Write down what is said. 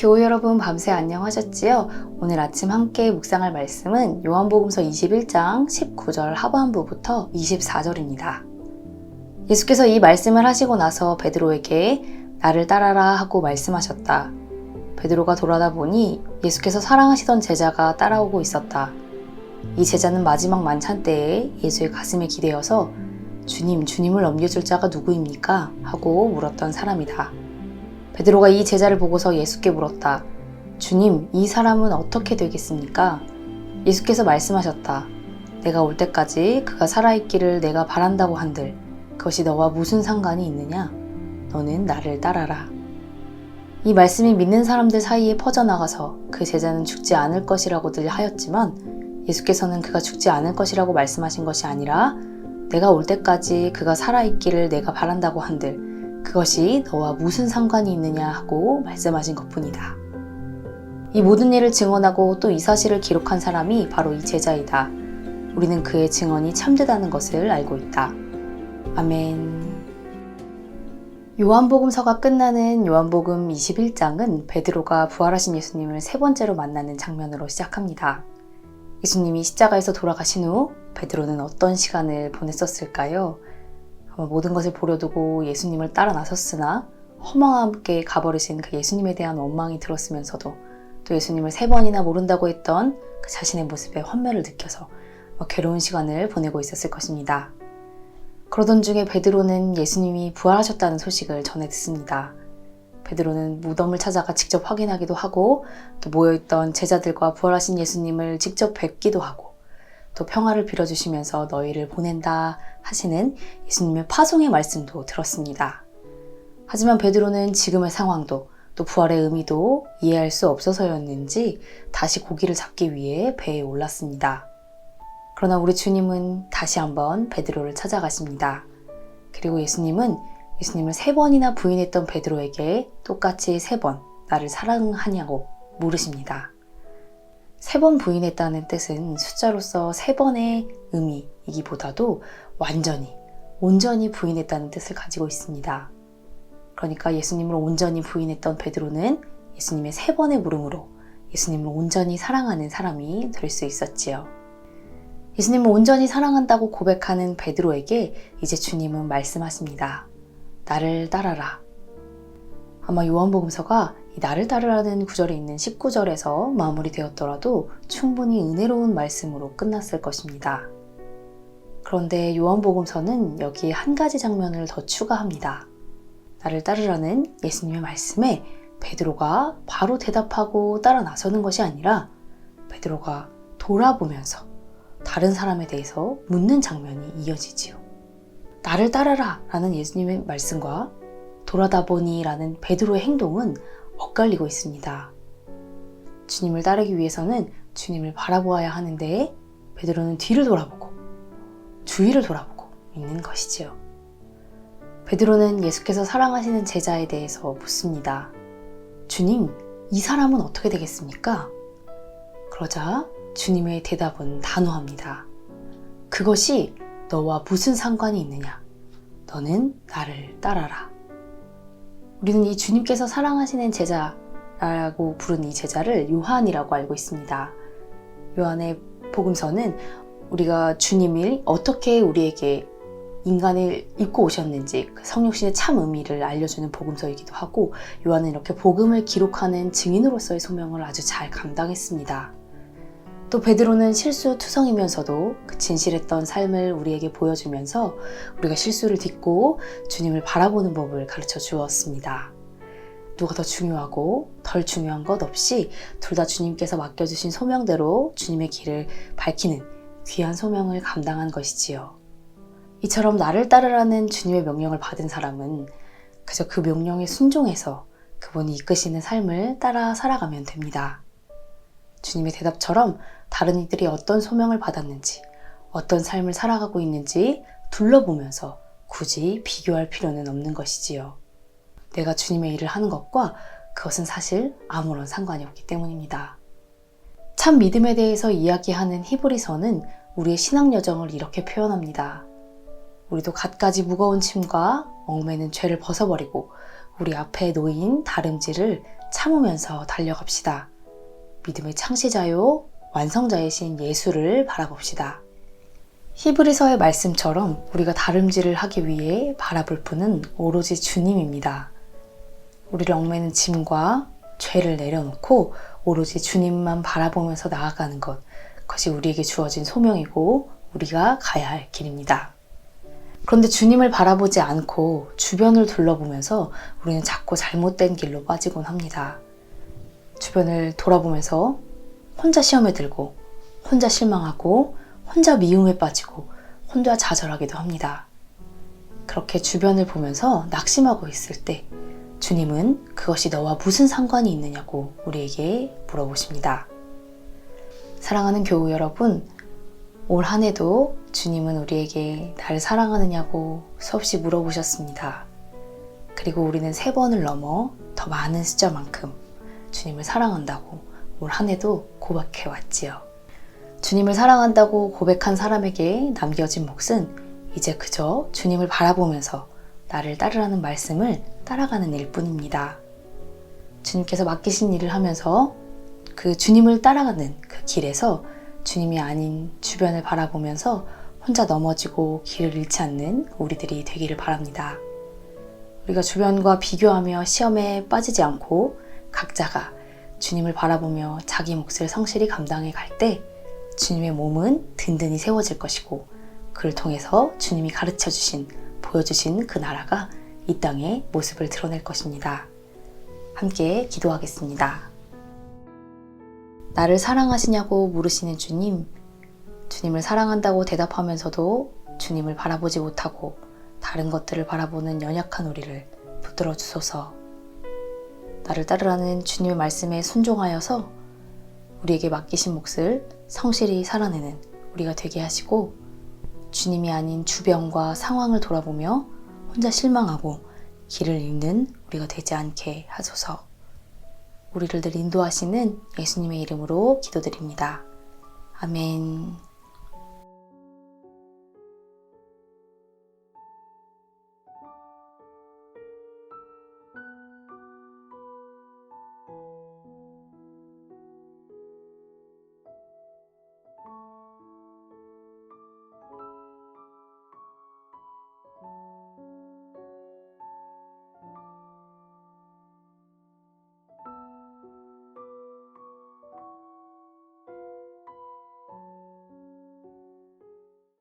교우 여러분 밤새 안녕하셨지요? 오늘 아침 함께 묵상할 말씀은 요한복음서 21장 19절 하반부부터 24절입니다. 예수께서 이 말씀을 하시고 나서 베드로에게 나를 따라라 하고 말씀하셨다. 베드로가 돌아다 보니 예수께서 사랑하시던 제자가 따라오고 있었다. 이 제자는 마지막 만찬 때에 예수의 가슴에 기대어서 주님을 넘겨줄 자가 누구입니까? 하고 물었던 사람이다. 베드로가 이 제자를 보고서 예수께 물었다. 주님, 이 사람은 어떻게 되겠습니까? 예수께서 말씀하셨다. 내가 올 때까지 그가 살아있기를 내가 바란다고 한들 그것이 너와 무슨 상관이 있느냐? 너는 나를 따라라. 이 말씀이 믿는 사람들 사이에 퍼져나가서 그 제자는 죽지 않을 것이라고들 하였지만 예수께서는 그가 죽지 않을 것이라고 말씀하신 것이 아니라 내가 올 때까지 그가 살아있기를 내가 바란다고 한들 그것이 너와 무슨 상관이 있느냐 하고 말씀하신 것뿐이다. 이 모든 일을 증언하고 또 이 사실을 기록한 사람이 바로 이 제자이다. 우리는 그의 증언이 참되다는 것을 알고 있다. 아멘. 요한복음서가 끝나는 요한복음 21장은 베드로가 부활하신 예수님을 세 번째로 만나는 장면으로 시작합니다. 예수님이 십자가에서 돌아가신 후 베드로는 어떤 시간을 보냈었을까요? 모든 것을 버려두고 예수님을 따라 나섰으나 허망과 함께 가버리신 그 예수님에 대한 원망이 들었으면서도 또 예수님을 세 번이나 모른다고 했던 그 자신의 모습에 환멸을 느껴서 괴로운 시간을 보내고 있었을 것입니다. 그러던 중에 베드로는 예수님이 부활하셨다는 소식을 전해 듣습니다. 베드로는 무덤을 찾아가 직접 확인하기도 하고 또 모여있던 제자들과 부활하신 예수님을 직접 뵙기도 하고 또 평화를 빌어주시면서 너희를 보낸다 하시는 예수님의 파송의 말씀도 들었습니다. 하지만 베드로는 지금의 상황도 또 부활의 의미도 이해할 수 없어서였는지 다시 고기를 잡기 위해 배에 올랐습니다. 그러나 우리 주님은 다시 한번 베드로를 찾아가십니다. 그리고 예수님을 세 번이나 부인했던 베드로에게 똑같이 세 번 나를 사랑하냐고 물으십니다. 세 번 부인했다는 뜻은 숫자로서 세 번의 의미이기보다도 온전히 부인했다는 뜻을 가지고 있습니다. 그러니까 예수님을 온전히 부인했던 베드로는 예수님의 세 번의 물음으로 예수님을 온전히 사랑하는 사람이 될 수 있었지요. 예수님을 온전히 사랑한다고 고백하는 베드로에게 이제 주님은 말씀하십니다. 나를 따라라. 아마 요한복음서가 이 나를 따르라는 구절에 있는 19절에서 마무리되었더라도 충분히 은혜로운 말씀으로 끝났을 것입니다. 그런데 요한복음서는 여기에 한 가지 장면을 더 추가합니다. 나를 따르라는 예수님의 말씀에 베드로가 바로 대답하고 따라 나서는 것이 아니라 베드로가 돌아보면서 다른 사람에 대해서 묻는 장면이 이어지지요. 나를 따라라 라는 예수님의 말씀과 돌아다보니 라는 베드로의 행동은 엇갈리고 있습니다. 주님을 따르기 위해서는 주님을 바라보아야 하는데 베드로는 뒤를 돌아보고 주위를 돌아보고 있는 것이지요. 베드로는 예수께서 사랑하시는 제자에 대해서 묻습니다. 주님, 이 사람은 어떻게 되겠습니까? 그러자 주님의 대답은 단호합니다. 그것이 너와 무슨 상관이 있느냐? 너는 나를 따라라. 우리는 이 주님께서 사랑하시는 제자라고 부른 이 제자를 요한이라고 알고 있습니다. 요한의 복음서는 우리가 주님이 어떻게 우리에게 인간을 입고 오셨는지 그 성육신의 참 의미를 알려주는 복음서이기도 하고 요한은 이렇게 복음을 기록하는 증인으로서의 소명을 아주 잘 감당했습니다. 또 베드로는 실수투성이면서도 그 진실했던 삶을 우리에게 보여주면서 우리가 실수를 딛고 주님을 바라보는 법을 가르쳐 주었습니다. 누가 더 중요하고 덜 중요한 것 없이 둘 다 주님께서 맡겨주신 소명대로 주님의 길을 밝히는 귀한 소명을 감당한 것이지요. 이처럼 나를 따르라는 주님의 명령을 받은 사람은 그저 그 명령에 순종해서 그분이 이끄시는 삶을 따라 살아가면 됩니다. 주님의 대답처럼 다른 이들이 어떤 소명을 받았는지, 어떤 삶을 살아가고 있는지 둘러보면서 굳이 비교할 필요는 없는 것이지요. 내가 주님의 일을 하는 것과 그것은 사실 아무런 상관이 없기 때문입니다. 참 믿음에 대해서 이야기하는 히브리서는 우리의 신앙 여정을 이렇게 표현합니다. 우리도 갖가지 무거운 짐과 얽매는 죄를 벗어버리고 우리 앞에 놓인 다름질을 참으면서 달려갑시다. 믿음의 창시자요 완성자이신 예수를 바라봅시다. 히브리서의 말씀처럼 우리가 다름질을 하기 위해 바라볼 분은 오로지 주님입니다. 우리를 얽매는 짐과 죄를 내려놓고 오로지 주님만 바라보면서 나아가는 것, 그것이 우리에게 주어진 소명이고 우리가 가야 할 길입니다. 그런데 주님을 바라보지 않고 주변을 둘러보면서 우리는 자꾸 잘못된 길로 빠지곤 합니다. 주변을 돌아보면서 혼자 시험에 들고, 혼자 실망하고, 혼자 미움에 빠지고, 혼자 좌절하기도 합니다. 그렇게 주변을 보면서 낙심하고 있을 때 주님은 그것이 너와 무슨 상관이 있느냐고 우리에게 물어보십니다. 사랑하는 교우 여러분, 올 한 해도 주님은 우리에게 나를 사랑하느냐고 수없이 물어보셨습니다. 그리고 우리는 3번을 넘어 더 많은 숫자만큼 주님을 사랑한다고 올 한 해도 고백해 왔지요. 주님을 사랑한다고 고백한 사람에게 남겨진 몫은 이제 그저 주님을 바라보면서 나를 따르라는 말씀을 따라가는 일뿐입니다. 주님께서 맡기신 일을 하면서 그 주님을 따라가는 그 길에서 주님이 아닌 주변을 바라보면서 혼자 넘어지고 길을 잃지 않는 우리들이 되기를 바랍니다. 우리가 주변과 비교하며 시험에 빠지지 않고 각자가 주님을 바라보며 자기 몫을 성실히 감당해 갈 때 주님의 몸은 든든히 세워질 것이고 그를 통해서 주님이 가르쳐 주신, 보여주신 그 나라가 이 땅에 모습을 드러낼 것입니다. 함께 기도하겠습니다. 나를 사랑하시냐고 물으시는 주님, 주님을 사랑한다고 대답하면서도 주님을 바라보지 못하고 다른 것들을 바라보는 연약한 우리를 붙들어 주소서. 나를 따르라는 주님의 말씀에 순종하여서 우리에게 맡기신 몫을 성실히 살아내는 우리가 되게 하시고 주님이 아닌 주변과 상황을 돌아보며 혼자 실망하고 길을 잃는 우리가 되지 않게 하소서. 우리를 늘 인도하시는 예수님의 이름으로 기도드립니다. 아멘.